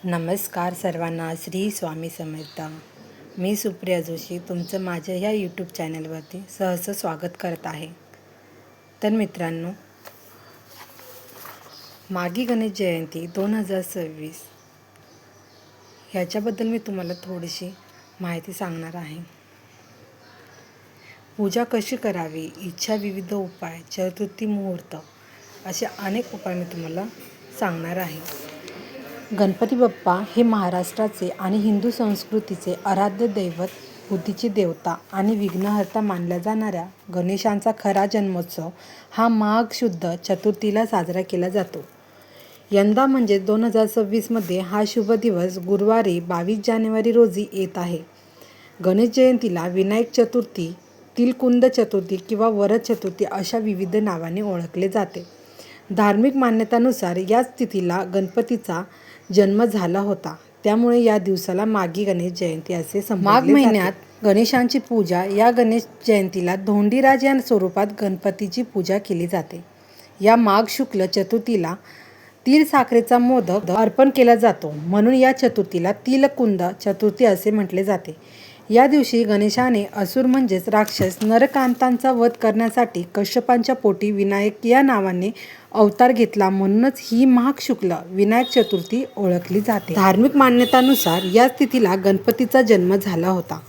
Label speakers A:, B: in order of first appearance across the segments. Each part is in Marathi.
A: नमस्कार सर्वांना. श्री स्वामी समर्थ. मी सुप्रिया जोशी तुमचं माझ्या ह्या यूट्यूब चॅनलवरती सहर्ष स्वागत करत आहे. तर मित्रांनो, मागी गणेश जयंती 2026 ह्याच्याबद्दल मी तुम्हाला थोडीशी माहिती सांगणार आहे. पूजा कशी करावी, इच्छा, विविध उपाय, चतुर्थी मुहूर्त असे अनेक उपाय मी तुम्हाला सांगणार आहे. गणपती बाप्पा हे महाराष्ट्राचे आणि हिंदू संस्कृतीचे आराध्य दैवत, बुद्धीची देवता आणि विघ्नहर्ता मानल्या जाणाऱ्या गणेशांचा खरा जन्मोत्सव हा माघ शुद्ध चतुर्थीला साजरा केला जातो. यंदा म्हणजे 2026मध्ये हा शुभ दिवस गुरुवारी 22 जानेवारी रोजी येत आहे. गणेश जयंतीला विनायक चतुर्थी, तिलकुंद चतुर्थी किंवा वरद चतुर्थी अशा विविध नावाने ओळखले जाते. धार्मिक मान्यतानुसार याच तिथीला गणपतीचा जन्म झाला होता, त्यामुळे या दिवसाला माघी गणेश जयंती असे संबोधले जाते. माघ महिन्यात गणेशांची पूजा, या गणेश जयंतीला धोंडीराज या स्वरूपात गणपतीची पूजा केली जाते. या माघ शुक्ल चतुर्थीला तीळ साखरेचा मोदक अर्पण केला जातो, म्हणून या चतुर्थीला तिलकुंद चतुर्थी असे म्हटले जाते. या दिवशी गणेशाने असुर म्हणजेच राक्षस नरकांतांचा वध करण्यासाठी कश्यपांच्या पोटी विनायक या नावाने अवतार घेतला, म्हणूनच ही माघ शुक्ल विनायक चतुर्थी ओळखली जाते. धार्मिक मान्यतानुसार याच तिथीला गणपतीचा जन्म झाला होता,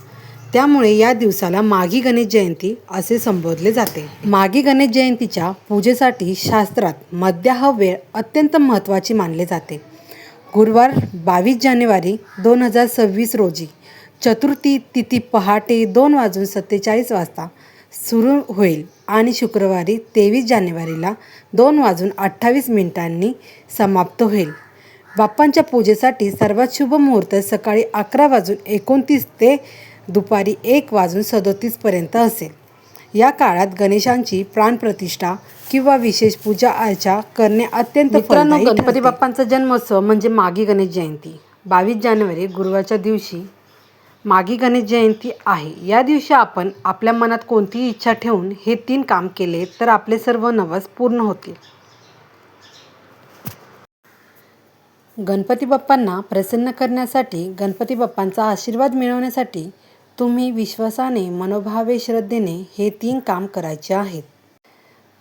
A: त्यामुळे या दिवसाला माघी गणेश जयंती असे संबोधले जाते. माघी गणेश जयंतीच्या पूजेसाठी शास्त्रात मध्याह वेळ अत्यंत महत्त्वाची मानले जाते. गुरुवार 22 जानेवारी 2026 रोजी चतुर्थी तिथी पहाटे 2:47 सुरू होईल आणि शुक्रवारी 23 जानेवारीला 2:28 समाप्त होईल. बाप्पांच्या पूजेसाठी सर्वात शुभ मुहूर्त सकाळी 11:29 ते दुपारी 1:37 असेल. या काळात गणेशांची प्राणप्रतिष्ठा किंवा विशेष पूजा अर्चा करणे अत्यंत फलदायी ठरते. गणपती बाप्पांचा जन्मोत्सव म्हणजे माघी गणेश जयंती. 22 जानेवारी गुरुवारच्या दिवशी माघी गणेश जयंती आहे. या दिवशी आपण आपल्या मनात कोणतीही इच्छा ठेवून हे 3 काम केले तर आपले सर्व नवस पूर्ण होतील. गणपती बाप्पांना प्रसन्न करण्यासाठी, गणपती बाप्पांचा आशीर्वाद मिळवण्यासाठी तुम्ही विश्वासाने, मनोभावे, श्रद्धेने हे 3 काम करायचे आहेत.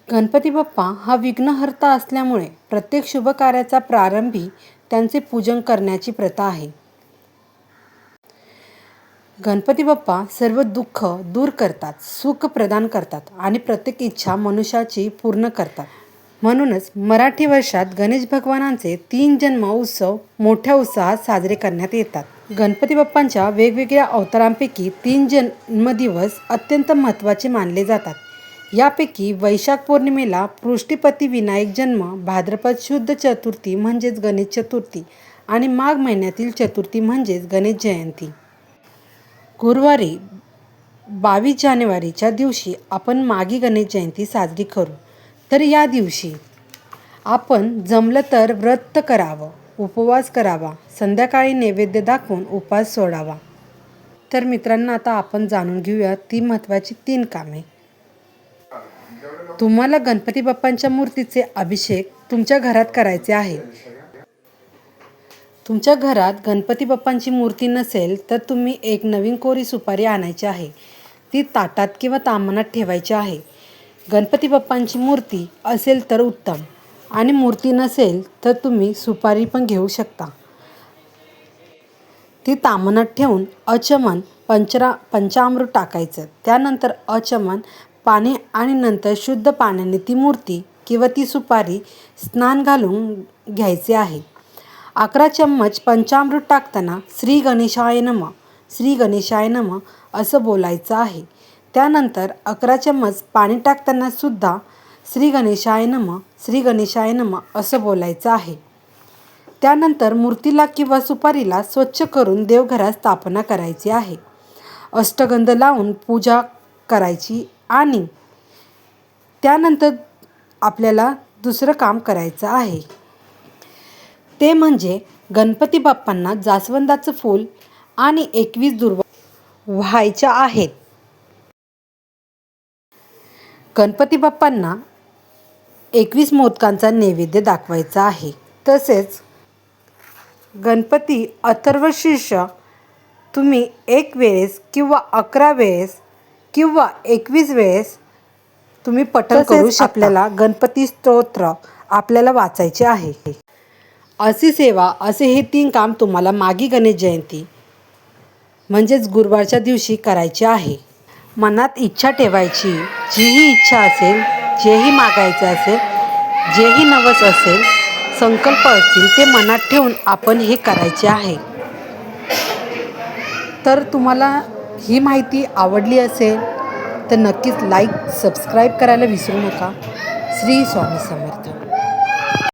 A: गणपती बाप्पा हा विघ्नहर्ता असल्यामुळे प्रत्येक शुभ कार्याचा प्रारंभी त्यांचे पूजन करण्याची प्रथा आहे. गणपती बाप्पा सर्व दुःख दूर करतात, सुख प्रदान करतात आणि प्रत्येक इच्छा मनुष्याची पूर्ण करतात. म्हणूनच मराठी वर्षात गणेश भगवानांचे 3 जन्म उत्सव मोठ्या उत्साहात साजरे करण्यात येतात. गणपती बाप्पांच्या वेगवेगळ्या अवतारांपैकी 3 जन्मदिवस अत्यंत महत्त्वाचे मानले जातात. यापैकी वैशाख पौर्णिमेला पृष्ठपती विनायक जन्म, भाद्रपद शुद्ध चतुर्थी म्हणजेच गणेश चतुर्थी आणि माघ महिन्यातील चतुर्थी म्हणजेच गणेश जयंती. गुरुवारी 22 जानेवारीच्या दिवशी आपण माघी गणेश जयंती साजरी करू. तर या दिवशी आपण जमलं तर व्रत करावं, उपवास करावा, संध्याकाळी नैवेद्य दाखवून उपवास सोडावा. तर मित्रांनो, आता आपण जाणून घेऊया ती महत्त्वाची 3 कामे. तुम्हाला गणपती बाप्पांच्या मूर्तीचे अभिषेक तुमच्या घरात करायचे आहे. तुमच्या घरात गणपती बाप्पांची मूर्ती नसेल तर तुम्ही एक नवीन कोरी सुपारी आणायची आहे. ती ताटात किंवा ताम्हणात ठेवायची आहे. गणपती बाप्पांची मूर्ती असेल तर उत्तम, आणि मूर्ती नसेल तर तुम्ही सुपारी पण घेऊ शकता. ती ताम्हणात ठेवून अचमन पंचामृत टाकायचं. त्यानंतर अचमन पाणी आणि नंतर शुद्ध पाण्याने ती मूर्ती किंवा ती सुपारी स्नान घालून घ्यायचे आहे. 11 चम्मच पंचामृत टाकताना श्री गणेशाय नमः, श्री गणेशाय नमः असं बोलायचं आहे. त्यानंतर 11 चम्मच पाणी टाकताना सुद्धा श्री गणेशाय नमः, श्री गणेशाय नमः असं बोलायचं आहे. त्यानंतर मूर्तीला किंवा सुपारीला स्वच्छ करून देवघरात स्थापना करायची आहे. अष्टगंध लावून पूजा करायची आणि त्यानंतर आपल्याला दुसरं काम करायचं आहे. ते म्हणजे गणपती बाप्पांना जास्वंदाचं फूल आणि 21 दुर्वा व्हायच्या आहेत. गणपती बाप्पांना 21 मोदकांचा नैवेद्य दाखवायचा आहे. तसेच गणपती अथर्वशीर्ष तुम्ही 1 वेळेस किंवा 11 वेळेस किंवा 21 वेळेस तुम्ही पठण करू शकता. आपल्याला गणपती स्तोत्र आपल्याला वाचायचे आहे. अशी सेवा असे हे 3 काम तुम्हाला मागी गणेश जयंती म्हणजेच गुरुवारच्या दिवशी करायचे आहे. मनात इच्छा ठेवायची. जीही इच्छा असेल, जेही मागायचे असेल, जेही नवस असेल, संकल्प असतील ते मनात ठेवून आपण हे करायचे आहे. तर तुम्हाला ही माहिती आवडली असेल तर नक्कीच लाईक सबस्क्राईब करायला विसरू नका. श्री स्वामी समर्थ.